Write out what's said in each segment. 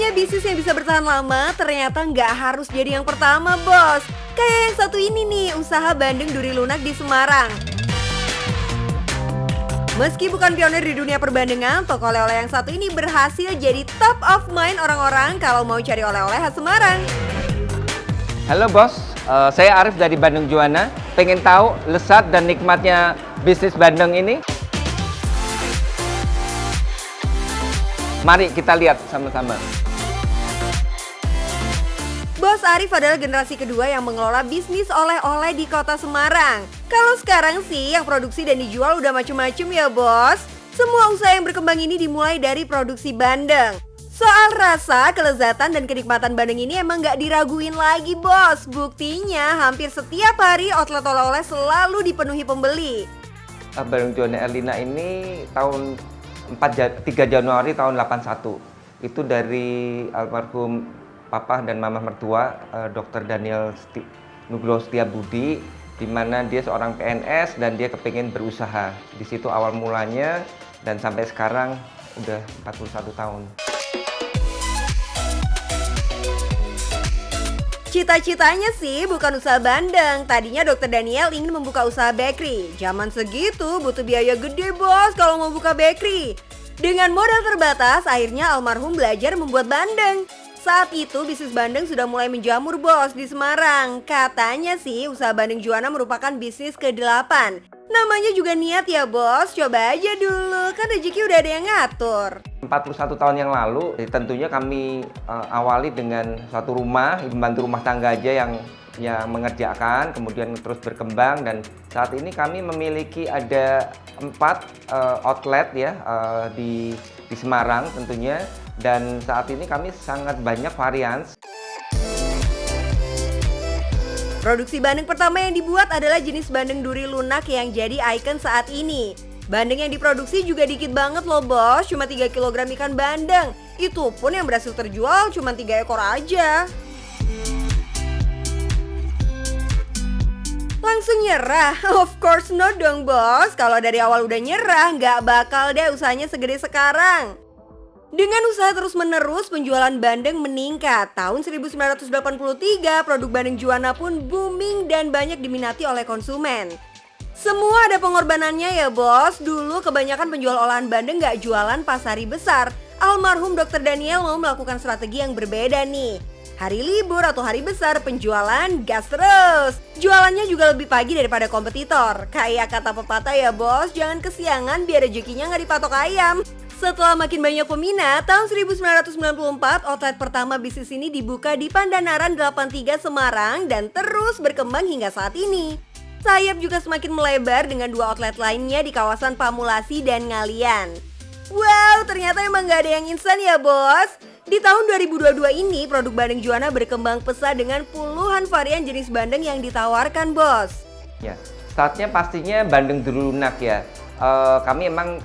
Punya bisnis yang bisa bertahan lama ternyata nggak harus jadi yang pertama, bos. Kayak yang satu ini nih, usaha bandeng duri lunak di Semarang. Meski bukan pionir di dunia perbandengan, toko oleh-oleh yang satu ini berhasil jadi top of mind orang-orang kalau mau cari oleh-oleh khas Semarang. Halo bos, saya Arif dari Bandeng Juana. Pengen tahu lesat dan nikmatnya bisnis bandeng ini? Mari kita lihat sama-sama. Bos Arif adalah generasi kedua yang mengelola bisnis oleh-oleh di kota Semarang. Kalau sekarang sih yang produksi dan dijual udah macem-macem ya bos. Semua usaha yang berkembang ini dimulai dari produksi bandeng. Soal rasa, kelezatan, dan kenikmatan bandeng ini emang gak diraguin lagi bos. Buktinya hampir setiap hari outlet oleh-oleh selalu dipenuhi pembeli. Bandeng Juana Erlina ini tahun 3 Januari tahun 81. Itu dari almarhum Papa dan Mama mertua, Dr. Daniel Nugroho Setiabudi, di mana dia seorang PNS dan dia kepingin berusaha. Di situ awal mulanya dan sampai sekarang udah 41 tahun. Cita-citanya sih bukan usaha bandeng. Tadinya Dr. Daniel ingin membuka usaha bakery. Zaman segitu butuh biaya gede bos kalau mau buka bakery. Dengan modal terbatas, akhirnya almarhum belajar membuat bandeng. Saat itu bisnis bandeng sudah mulai menjamur bos di Semarang. Katanya sih usaha Bandeng Juana merupakan bisnis ke-8. Namanya juga niat ya bos, coba aja dulu, kan rezeki udah ada yang ngatur. 41 tahun yang lalu, tentunya kami awali dengan suatu rumah, pembantu rumah tangga aja yang mengerjakan, kemudian terus berkembang, dan saat ini kami memiliki ada 4 outlet ya di Semarang tentunya, dan saat ini kami sangat banyak varian. Produksi bandeng pertama yang dibuat adalah jenis bandeng duri lunak yang jadi ikon saat ini. Bandeng yang diproduksi juga dikit banget loh bos, cuma 3 kg ikan bandeng. Itu pun yang berhasil terjual cuma 3 ekor aja. Langsung nyerah? Of course not dong bos. Kalau dari awal udah nyerah, nggak bakal deh usahanya segede sekarang. Dengan usaha terus-menerus, penjualan bandeng meningkat. Tahun 1983, produk Bandeng Juana pun booming dan banyak diminati oleh konsumen. Semua ada pengorbanannya ya bos. Dulu kebanyakan penjual olahan bandeng nggak jualan pas hari besar. Almarhum Dr. Daniel mau melakukan strategi yang berbeda nih. Hari libur atau hari besar penjualan gas terus. Jualannya juga lebih pagi daripada kompetitor. Kayak kata pepatah ya bos, jangan kesiangan biar rezekinya nggak dipatok ayam. Setelah makin banyak peminat, tahun 1994 outlet pertama bisnis ini dibuka di Pandanaran 83 Semarang dan terus berkembang hingga saat ini. Sayap juga semakin melebar dengan 2 outlet lainnya di kawasan Pamulasi dan Ngalian. Wow, ternyata emang gak ada yang instan ya bos. Di tahun 2022 ini, produk Bandeng Juana berkembang pesat dengan puluhan varian jenis bandeng yang ditawarkan bos. Ya, startnya pastinya bandeng duri lunak ya. Kami emang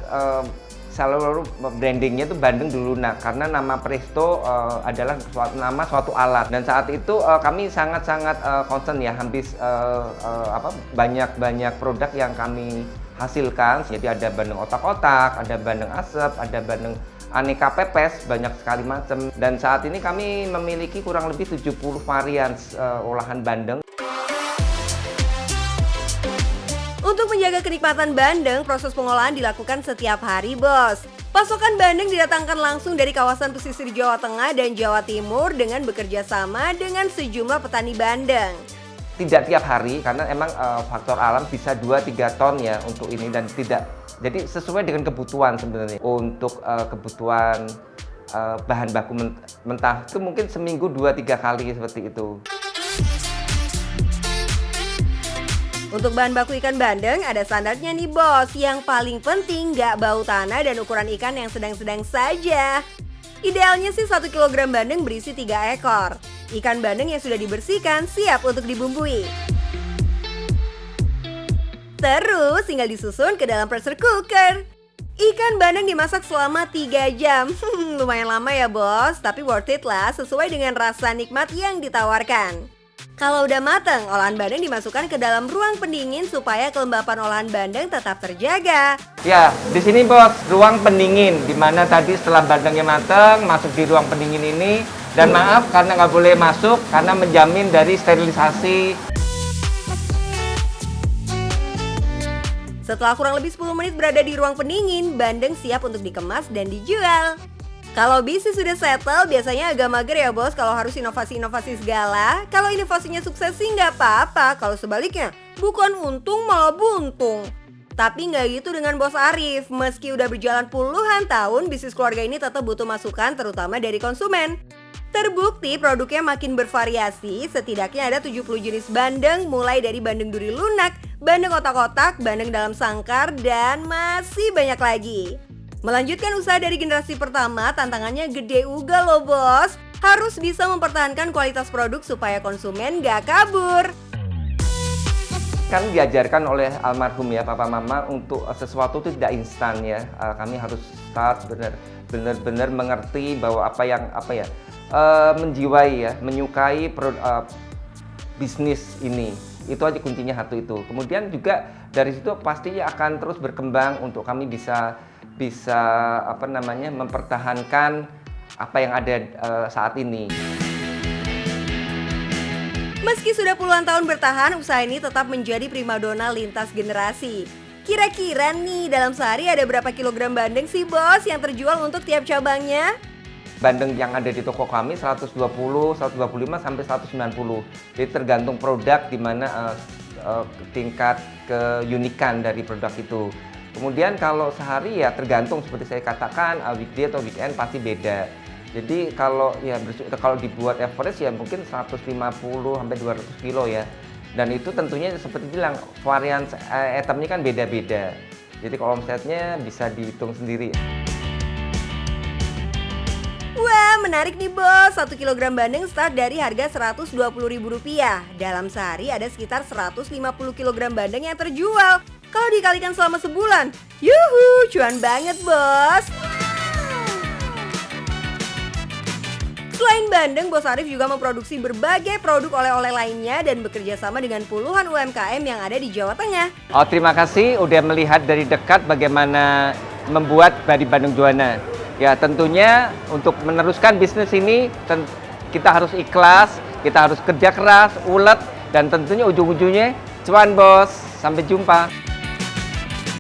selalu brandingnya tuh bandeng duri lunak karena nama Presto adalah suatu alat, dan saat itu kami sangat-sangat concern ya, habis banyak produk yang kami hasilkan. Jadi ada bandeng otak-otak, ada bandeng asap, ada bandeng aneka pepes, banyak sekali macam. Dan saat ini kami memiliki kurang lebih 70 varian olahan bandeng. Untuk menjaga kenikmatan bandeng, proses pengolahan dilakukan setiap hari bos. Pasokan bandeng didatangkan langsung dari kawasan pesisir Jawa Tengah dan Jawa Timur dengan bekerja sama dengan sejumlah petani bandeng. Tidak tiap hari karena emang faktor alam bisa 2-3 ton ya untuk ini, dan tidak, jadi sesuai dengan kebutuhan sebenarnya. Untuk kebutuhan bahan baku mentah itu mungkin seminggu 2-3 kali seperti itu. Untuk bahan baku ikan bandeng ada standarnya nih bos. Yang paling penting nggak bau tanah dan ukuran ikan yang sedang-sedang saja. Idealnya sih 1 kg bandeng berisi 3 ekor. Ikan bandeng yang sudah dibersihkan siap untuk dibumbui. Terus tinggal disusun ke dalam pressure cooker. Ikan bandeng dimasak selama 3 jam. Lumayan lama ya bos, tapi worth it lah sesuai dengan rasa nikmat yang ditawarkan. Kalau udah mateng, olahan bandeng dimasukkan ke dalam ruang pendingin supaya kelembapan olahan bandeng tetap terjaga. Ya, di sini bos, ruang pendingin, di mana tadi setelah bandengnya mateng, masuk di ruang pendingin ini. Dan maaf karena nggak boleh masuk, karena menjamin dari sterilisasi. Setelah kurang lebih 10 menit berada di ruang pendingin, bandeng siap untuk dikemas dan dijual. Kalau bisnis sudah settle, biasanya agak mager ya bos kalau harus inovasi-inovasi segala. Kalau inovasinya sukses sih nggak apa-apa, kalau sebaliknya bukan untung malah buntung. Tapi nggak gitu dengan Bos Arif. Meski udah berjalan puluhan tahun, bisnis keluarga ini tetap butuh masukan terutama dari konsumen. Terbukti produknya makin bervariasi, setidaknya ada 70 jenis bandeng mulai dari bandeng duri lunak, bandeng otak-otak, bandeng dalam sangkar, dan masih banyak lagi. Melanjutkan usaha dari generasi pertama, tantangannya gede uga loh bos. Harus bisa mempertahankan kualitas produk supaya konsumen gak kabur. Kami diajarkan oleh almarhum ya papa mama untuk sesuatu itu tidak instan ya. Kami harus start benar-benar mengerti bahwa menjiwai ya, menyukai bisnis ini. Itu aja kuncinya satu itu. Kemudian juga dari situ pastinya akan terus berkembang untuk kami bisa mempertahankan apa yang ada saat ini. Meski sudah puluhan tahun bertahan, usaha ini tetap menjadi primadona lintas generasi. Kira-kira nih dalam sehari ada berapa kilogram bandeng sih bos yang terjual untuk tiap cabangnya? Bandeng yang ada di toko kami 120, 125 sampai 190. Jadi tergantung produk di mana tingkat keunikan dari produk itu. Kemudian kalau sehari ya tergantung seperti saya katakan weekday atau weekend pasti beda. Jadi kalau dibuat average ya mungkin 150 sampai 200 kilo ya. Dan itu tentunya seperti bilang varian itemnya kan beda-beda. Jadi kalau omsetnya bisa dihitung sendiri. Wah, menarik nih bos. 1 kg bandeng start dari harga Rp120.000. Dalam sehari ada sekitar 150 kg bandeng yang terjual. Kalau dikalikan selama sebulan, yuhu, cuan banget bos. Selain bandeng, Bos Arif juga memproduksi berbagai produk oleh-oleh lainnya dan bekerja sama dengan puluhan UMKM yang ada di Jawa Tengah. Oh, terima kasih udah melihat dari dekat bagaimana membuat Badi Bandung Juwana. Ya tentunya untuk meneruskan bisnis ini kita harus ikhlas, kita harus kerja keras, ulet, dan tentunya ujung-ujungnya cuan bos. Sampai jumpa.